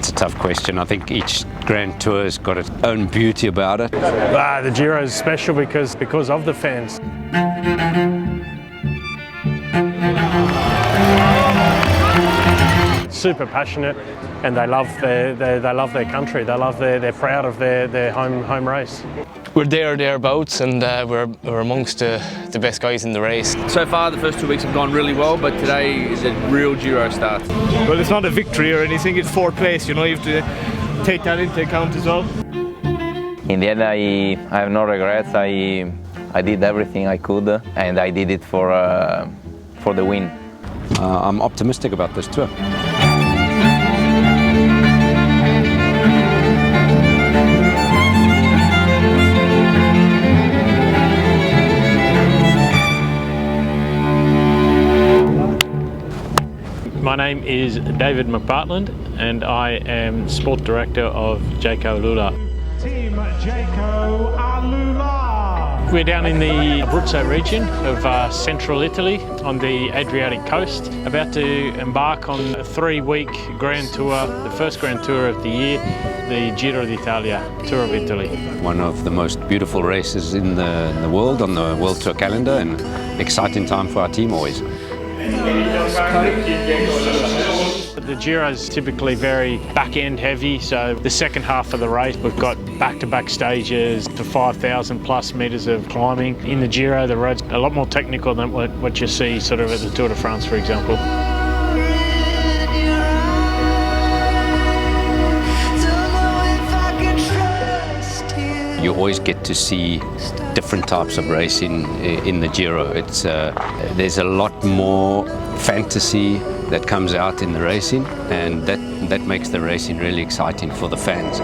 That's a tough question. I think each Grand Tour has got its own beauty about it. The Giro is special because of the fans. Super passionate, and they love their country. They're proud of their home race. We're there or thereabouts, and we're amongst the best guys in the race. So far the first 2 weeks have gone really well, but today is a real Giro start. Well, it's not a victory or anything, it's fourth place, you know, you have to take that into account as well. In the end, I have no regrets. I did everything I could, and I did it for the win. I'm optimistic about this tour. My name is David McPartland, and I am Sport Director of Jayco Alula. Team Jayco Alula. We're down in the Abruzzo region of central Italy on the Adriatic coast, about to embark on a 3-week Grand Tour, the first Grand Tour of the year, the Giro d'Italia, Tour of Italy. One of the most beautiful races in the world on the World Tour calendar, and exciting time for our team always. The Giro is typically very back-end heavy, so the second half of the race we've got back-to-back stages to 5,000 plus metres of climbing. In the Giro the road's a lot more technical than what you see sort of at the Tour de France, for example. You always get to see different types of racing in the Giro. There's a lot more fantasy that comes out in the racing, and that makes the racing really exciting for the fans.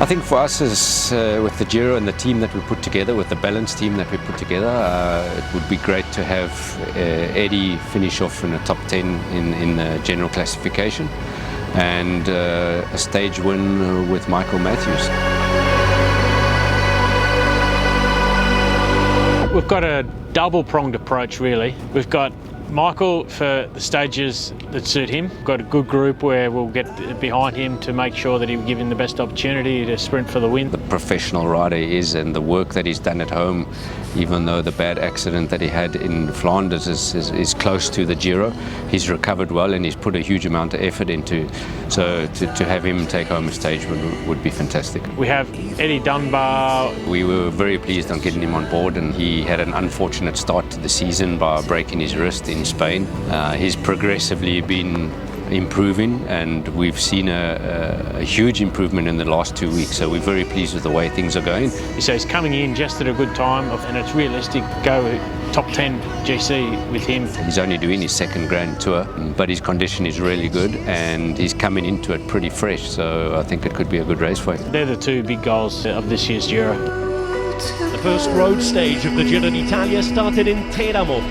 I think for us, as with the Giro and the team that we put together, with the balanced team that we put together, it would be great to have Eddie finish off in the top 10 in the general classification, and a stage win with Michael Matthews. We've got a double-pronged approach really. We've got Michael for the stages that suit him. We've got a good group where we'll get behind him to make sure that he'll give him the best opportunity to sprint for the win. The professional rider he is, and the work that he's done at home, even though the bad accident that he had in Flanders is close to the Giro, he's recovered well and he's put a huge amount of effort into. So to have him take home a stage would be fantastic. We have Eddie Dunbar. We were very pleased on getting him on board, and he had an unfortunate start to the season by breaking his wrist in Spain. He's progressively been improving, and we've seen a huge improvement in the last 2 weeks, so we're very pleased with the way things are going. So he's coming in just at a good time, and it's realistic to go top 10 GC with him. He's only doing his second Grand Tour, but his condition is really good and he's coming into it pretty fresh, so I think it could be a good race for him. They're the two big goals of this year's Giro. The first road stage of the Giro d'Italia started in Teramo.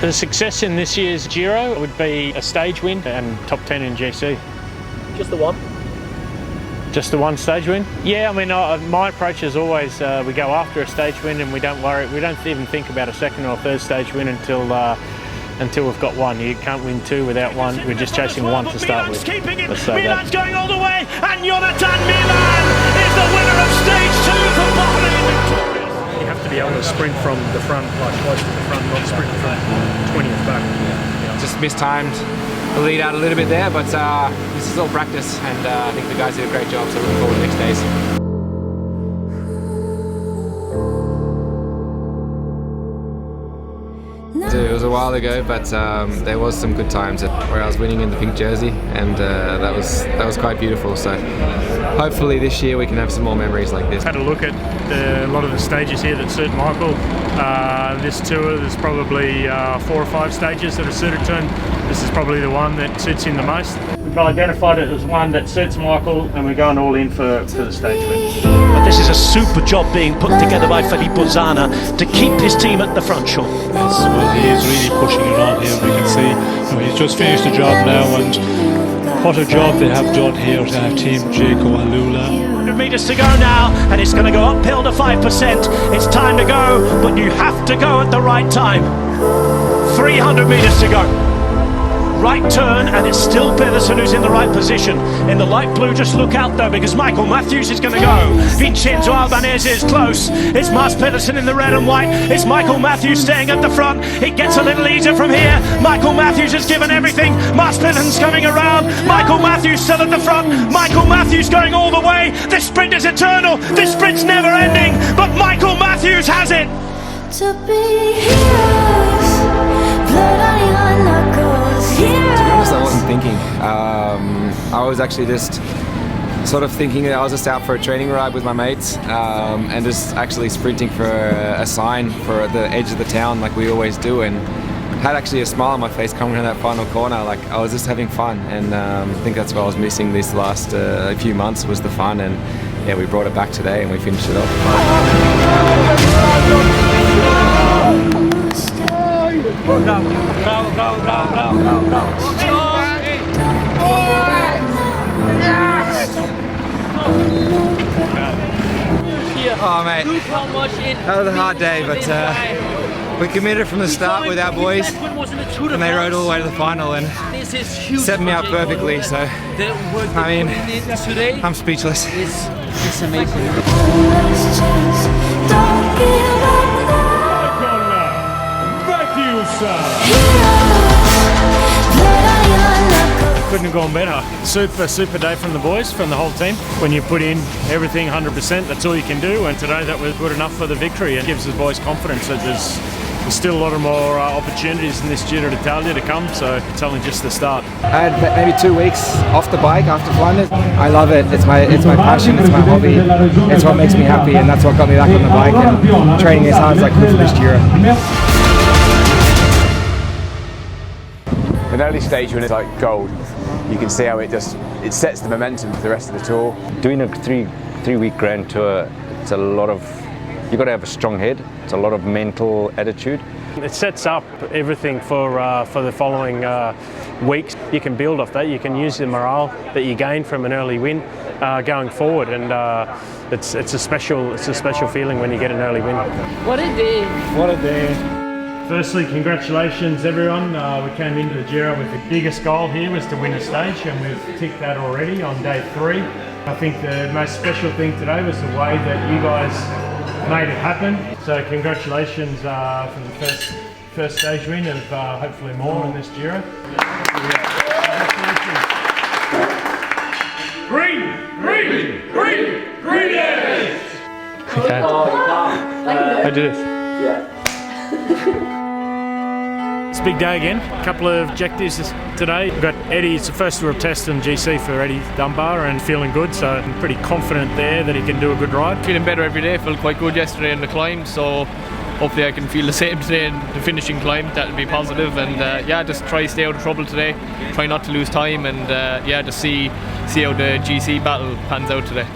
The success in this year's Giro would be a stage win and top 10 in GC. Just the one? Just the one stage win? Yeah, I mean, my approach is always we go after a stage win and we don't even think about a second or third stage win until we've got one. You can't win two without one. We're just chasing one to start with. Milan's going all the way, and Jonathan Milan is the winner of stage 2 for Bahrain. You have to be able to sprint from the front, like close to the front, not sprint from 20th back. Just mistimed the lead out a little bit there, but this is all practice, and I think the guys did a great job, so looking forward to the next days. It was a while ago, but there was some good times where I was winning in the pink jersey, and that was quite beautiful. So hopefully this year we can have some more memories like this. Had a look at a lot of the stages here that suit Michael. This tour, there's probably 4 or 5 stages that are suited to him. This is probably the one that suits him the most. We've identified it as one that suits Michael, and we're going all in for the stage win. But this is a super job being put together by Filippo Zana to keep his team at the front, Sean. Yes, well, he is really pushing around here. We can see He's just finished the job now, and what a job they have done here to have Team Jaco and Lula. 100 metres to go now, and it's going to go uphill to 5%. It's time to go, but you have to go at the right time. 300 metres to go. Right turn, and it's still Pedersen who's in the right position. In the light blue, just look out though, because Michael Matthews is going to go. Vincenzo Albanese is close. It's Mats Pedersen in the red and white. It's Michael Matthews staying at the front. It gets a little easier from here. Michael Matthews has given everything. Mats Pedersen's coming around. Michael Matthews still at the front. Michael Matthews going all the way. This sprint is eternal. This sprint's never ending, but Michael Matthews has it. To be heroes, blood on your knuckles. To be honest, I wasn't thinking. I was actually just sort of thinking that I was just out for a training ride with my mates and just actually sprinting for a sign for the edge of the town like we always do, and had actually a smile on my face coming around that final corner. Like, I was just having fun, and I think that's what I was missing these last few months, was the fun, and yeah, we brought it back today and we finished it off. Oh mate, that was a hard day, but we committed from the start with our boys, and they rode all the way to the final and set me up perfectly. So, I mean, I'm speechless. It's amazing. Couldn't have gone better. Super day from the boys, from the whole team. When you put in everything 100%, that's all you can do, and today that was good enough for the victory. It gives the boys confidence that there's still a lot of more opportunities in this Giro d'Italia to come, so it's only just the start. I had maybe 2 weeks off the bike after Flanders. I love it. It's my passion, it's my hobby. It's what makes me happy, and that's what got me back on the bike and training as hard as I could for this Giro. An early stage when it's like gold, you can see how it sets the momentum for the rest of the tour. Doing a three-week Grand Tour, it's a lot of, you've got to have a strong head. It's a lot of mental attitude. It sets up everything for the following weeks. You can build off that. You can use the morale that you gain from an early win going forward, and it's a special feeling when you get an early win. What a day! What a day! Firstly, congratulations everyone. We came into the Giro with the biggest goal here was to win a stage, and we've ticked that already on day 3. I think the most special thing today was the way that you guys made it happen. So congratulations for the first stage win of hopefully more in this Giro. Green it! Okay. I did it. It's a big day again. A couple of objectives today. We've got Eddie, it's the first real test on GC for Eddie Dunbar, and feeling good, so I'm pretty confident there that he can do a good ride. Feeling better every day. Felt quite good yesterday in the climb, so hopefully I can feel the same today in the finishing climb. That'll be positive, and yeah, just try to stay out of trouble today. Try not to lose time, and yeah, just see how the GC battle pans out today.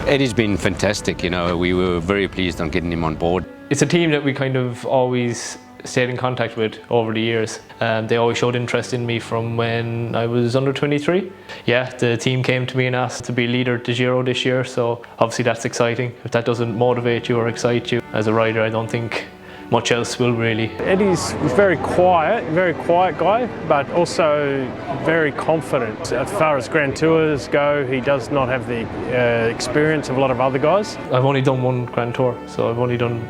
Eddie's been fantastic, you know, we were very pleased on getting him on board. It's a team that we kind of always stayed in contact with over the years. They always showed interest in me from when I was under 23. Yeah, the team came to me and asked to be leader at the Giro this year, so obviously that's exciting. If that doesn't motivate you or excite you as a rider, I don't think much else will really. Eddie's very quiet guy, but also very confident. As far as Grand Tours go, he does not have the experience of a lot of other guys. I've only done one Grand Tour, so I've only done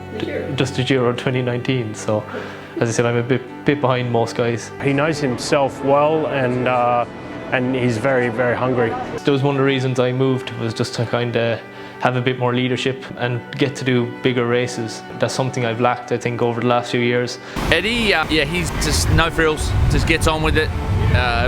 just the Giro 2019, so as I said, I'm a bit behind most guys. He knows himself well, and he's very, very hungry. That was one of the reasons I moved, was just to kind of have a bit more leadership and get to do bigger races. That's something I've lacked, I think, over the last few years. Eddie, yeah, he's just no frills, just gets on with it.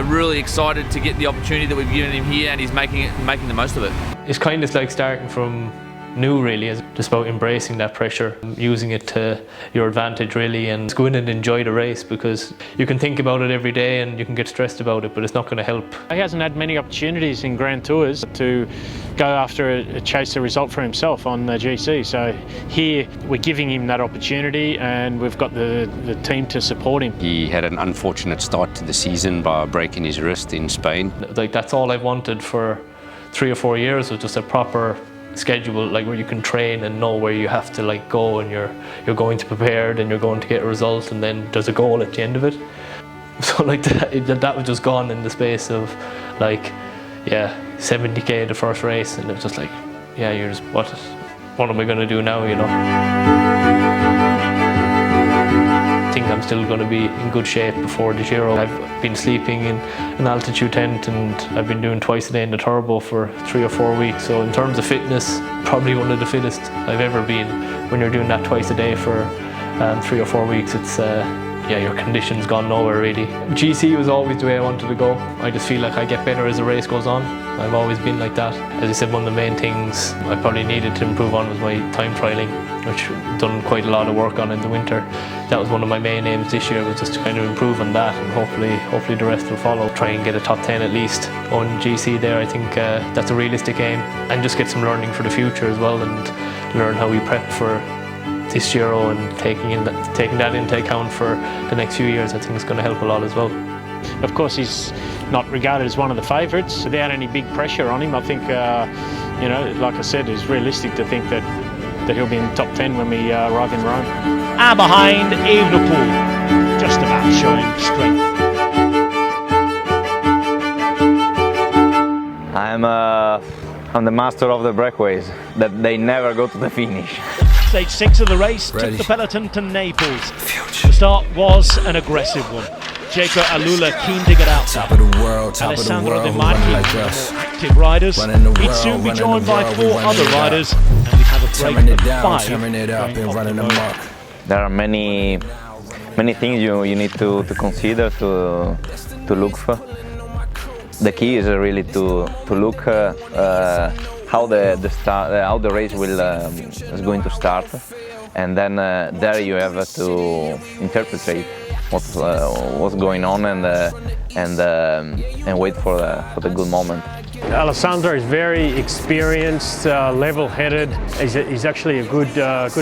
Really excited to get the opportunity that we've given him here, and he's making the most of it. It's kind of like starting from new really. It's just about embracing that pressure, using it to your advantage really, and go in and enjoy the race, because you can think about it every day and you can get stressed about it, but it's not going to help. He hasn't had many opportunities in Grand Tours to go after chase a result for himself on the GC. So here we're giving him that opportunity, and we've got the team to support him. He had an unfortunate start to the season by breaking his wrist in Spain. Like, that's all I've wanted for 3 or 4 years, was just a proper schedule, like where you can train and know where you have to like go, and you're going to prepared and you're going to get a result, and then there's a goal at the end of it. So like that was just gone in the space of like, yeah, 70k the first race, and it was just like, yeah, you're just, what am I going to do now, you know? I think I'm still going to be in good shape before the Giro. I've been sleeping in an altitude tent, and I've been doing twice a day in the turbo for 3 or 4 weeks. So in terms of fitness, probably one of the fittest I've ever been. When you're doing that twice a day for 3 or 4 weeks, it's yeah, your condition's gone nowhere really. GC was always the way I wanted to go. I just feel like I get better as the race goes on. I've always been like that. As I said, one of the main things I probably needed to improve on was my time trialling, which I've done quite a lot of work on in the winter. That was one of my main aims this year, was just to kind of improve on that, and hopefully the rest will follow. Try and get a top 10 at least on GC there. I think that's a realistic aim, and just get some learning for the future as well, and learn how we prep for this Giro, and taking that into account for the next few years. I think it's going to help a lot as well. Of course, he's not regarded as one of the favourites without any big pressure on him. I think, you know, like I said, it's realistic to think that he'll be in the top 10 when we arrive in Rome. And behind, Evenepoel, just about showing strength. I'm the master of the breakaways, that they never go to the finish. Stage 6 of the race took the peloton to Naples. The start was an aggressive one. Jaco Alula keen to get out. Top of the world, Alessandro De Marchi, like us. active riders. He'd soon be joined by 4 other riders, and we'd have a break of 5. Turning it up and running amok. There are many things you need to consider, to look for. The key is really to look how the race is going to start, and then there you have to interpret what's going on, and wait for the good moment. Alessandro is very experienced, level-headed. He's actually a good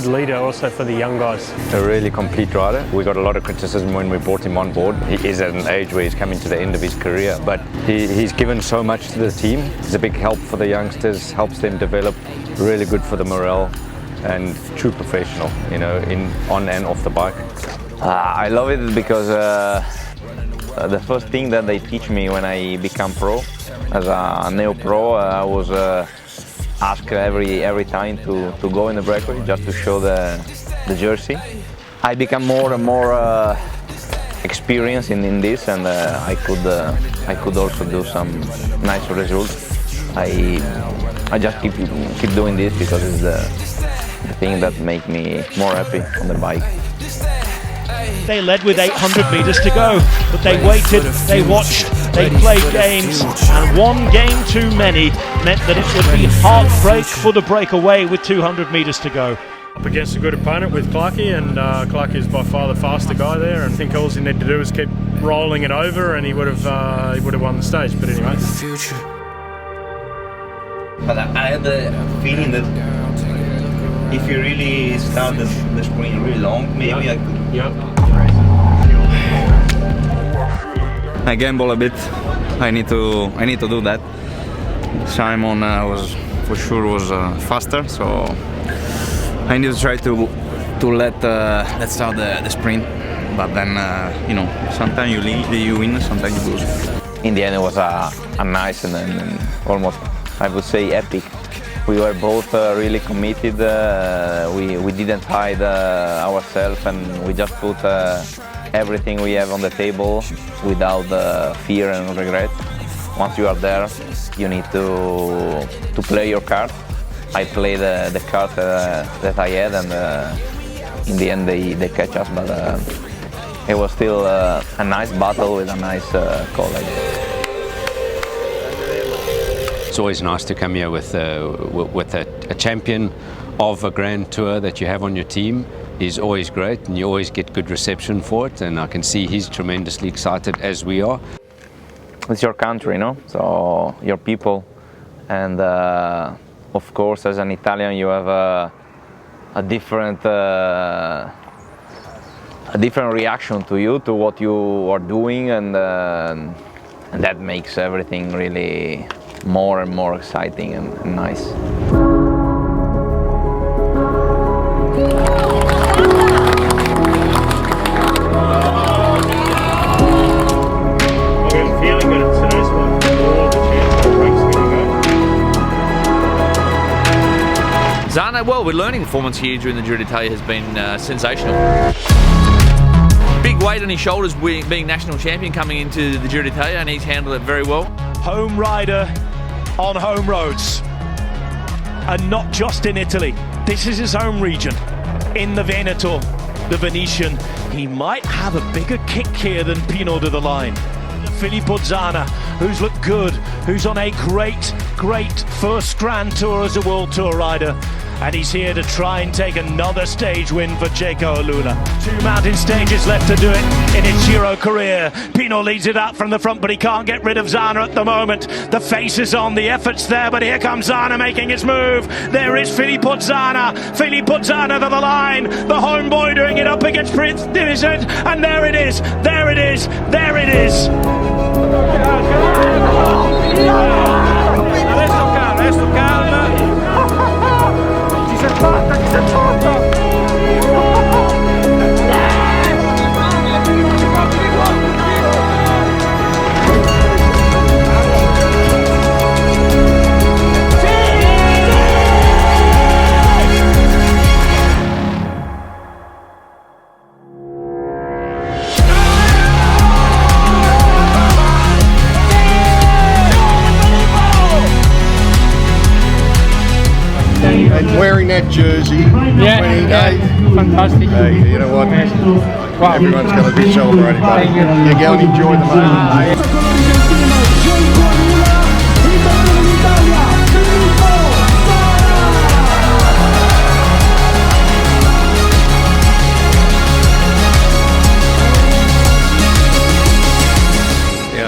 leader also for the young guys. A really complete rider. We got a lot of criticism when we brought him on board. He is at an age where he's coming to the end of his career, but he's given so much to the team. He's a big help for the youngsters, helps them develop, really good for the morale, and true professional, you know, on and off the bike. I love it because the first thing that they teach me when I become pro, as a neo-pro, I was asked every time to go in the breakaway, just to show the jersey. I become more and more experienced in this, and I could also do some nice results. I just keep doing this because it's the thing that makes me more happy on the bike. They led with 800 metres to go, but they waited, they watched, they played games, and one game too many meant that it would be heartbreak for the breakaway with 200 metres to go. Up against a good opponent with Clarkey, and Clarkey is by far the faster guy there, and I think all he needed to do was keep rolling it over, and he would have won the stage. But anyway. But I had the feeling that if you really start the sprint really long, maybe I could. I gamble a bit. I need to do that. Simon was for sure faster, so I need to try to let's start the sprint. But then you know, sometimes you win, sometimes you lose. In the end, it was a nice and almost, I would say, epic. We were both really committed. We didn't hide ourselves, and we just put everything we have on the table without fear and regret. Once you are there, you need to play your card. I played the card that I had, and in the end they catch us, but it was still a nice battle with a nice colleague. It's always nice to come here with a champion of a Grand Tour that you have on your team is always great, and you always get good reception for it, and I can see he's tremendously excited, as we are. It's your country, no? So your people, and of course, as an Italian, you have a different reaction to what you are doing, and that makes everything really more and more exciting and nice. Zana, well, we're learning performance here during the Giro d'Italia has been sensational. Big weight on his shoulders being national champion coming into the Giro d'Italia, and he's handled it very well. Home rider on home roads, and not just in Italy. This is his home region, in the Veneto, the Venetian. He might have a bigger kick here than Pino to the line. Filippo Zana, who's looked good, who's on a great first Grand Tour as a World Tour rider, and he's here to try and take another stage win for Checo Alula. 2 mountain stages left to do it in his Giro career. Pino leads it out from the front, but he can't get rid of Zana at the moment. The face is on, the effort's there, but here comes Zana making his move. There is Filippo Zana to the line. The homeboy doing it up against Prince Vincent, and there it is. Adesso calma. Ci sei fatta. And wearing that jersey, fantastic. Hey, you know what? Wow. Everyone's going to be celebrating, buddy. You go and enjoy the moment.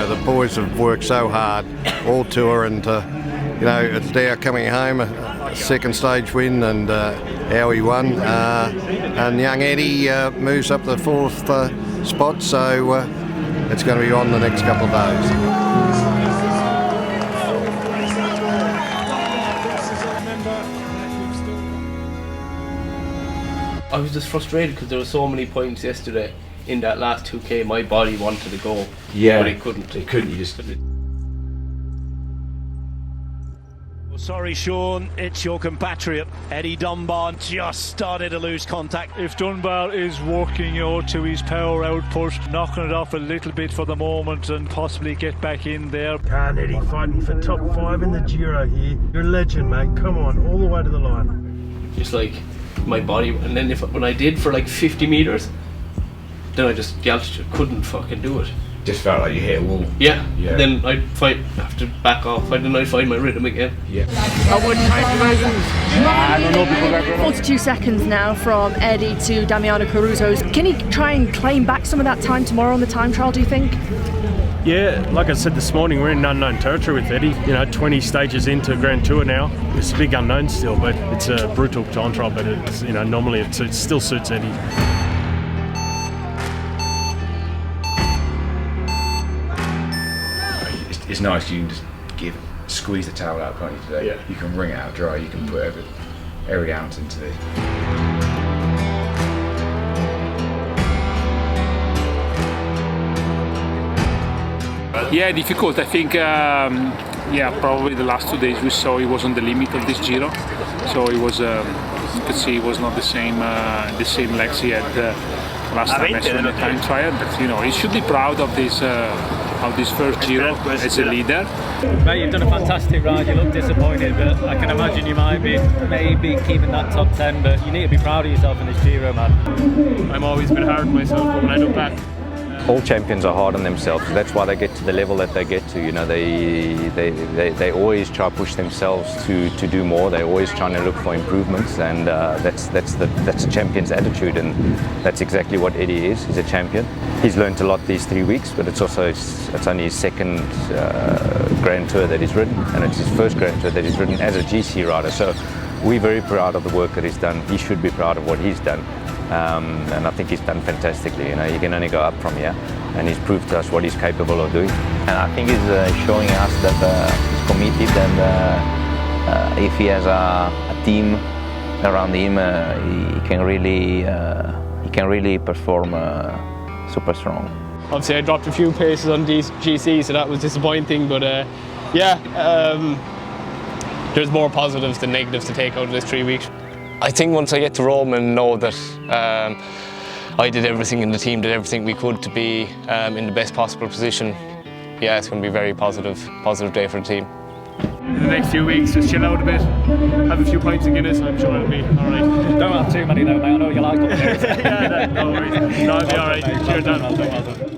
The boys have worked so hard all tour, and it's now coming home, a second stage win, and how he won. And young Eddie moves up the 4th spot, so it's going to be on the next couple of days. I was just frustrated because there were so many points yesterday in that last 2K. My body wanted to go, but it couldn't. You just. Sorry, Sean, it's your compatriot Eddie Dunbar just started to lose contact. If Dunbar is working to his power output, knocking it off a little bit for the moment and possibly get back in there. Can't Eddie fighting for top 5 in the Giro here? You're a legend, mate. Come on, all the way to the line. Just like my body, and then when I did for like 50 meters, then I just the altitude couldn't fucking do it. Just felt like you hit a wall. Yeah. Then I'd have to back off. Then I'd find my rhythm again. Yeah. 42 seconds now from Eddie to Damiano Caruso. Can he try and claim back some of that time tomorrow on the time trial, do you think? Yeah, like I said this morning, we're in unknown territory with Eddie. 20 stages into a Grand Tour now. It's a big unknown still, but it's a brutal time trial. But it's normally it still suits Eddie. It's nice you can just squeeze the towel out, can't you, today? Yeah. You can wring it out dry, you can put every ounce into this. Yeah, difficult. I think, probably the last 2 days we saw he was on the limit of this Giro. So it was, you could see it was not the same legs he had last time in the time trial. But he should be proud of this first Giro as a leader. Mate, you've done a fantastic ride. You look disappointed, but I can imagine you might be maybe keeping that top 10. But you need to be proud of yourself in this Giro, man. I'm always a bit hard on myself, but when I look back, all champions are hard on themselves. That's why they get to the level that they get to. You know, they always try to push themselves to do more. They're always trying to look for improvements, and that's a champion's attitude, and that's exactly what Eddie is. He's a champion. He's learned a lot these 3 weeks, but it's only his second Grand Tour that he's ridden, and it's his first Grand Tour that he's ridden as a GC rider. So we're very proud of the work that he's done. He should be proud of what he's done. And I think he's done fantastically. You know, he can only go up from here, and he's proved to us what he's capable of doing. And I think he's showing us that he's committed, and if he has a team around him, he can really perform super strong. Obviously I dropped a few paces on GC, so that was disappointing, but there's more positives than negatives to take out of this 3 weeks. I think once I get to Rome and know that I did everything in the team, did everything we could to be in the best possible position, yeah, it's going to be a very positive day for the team. In the next few weeks, just chill out a bit, have a few pints of Guinness, I'm sure it'll be alright. Don't have too many though, mate, I know you like them. Yeah, no worries. No, it'll be alright. Cheers, Dan.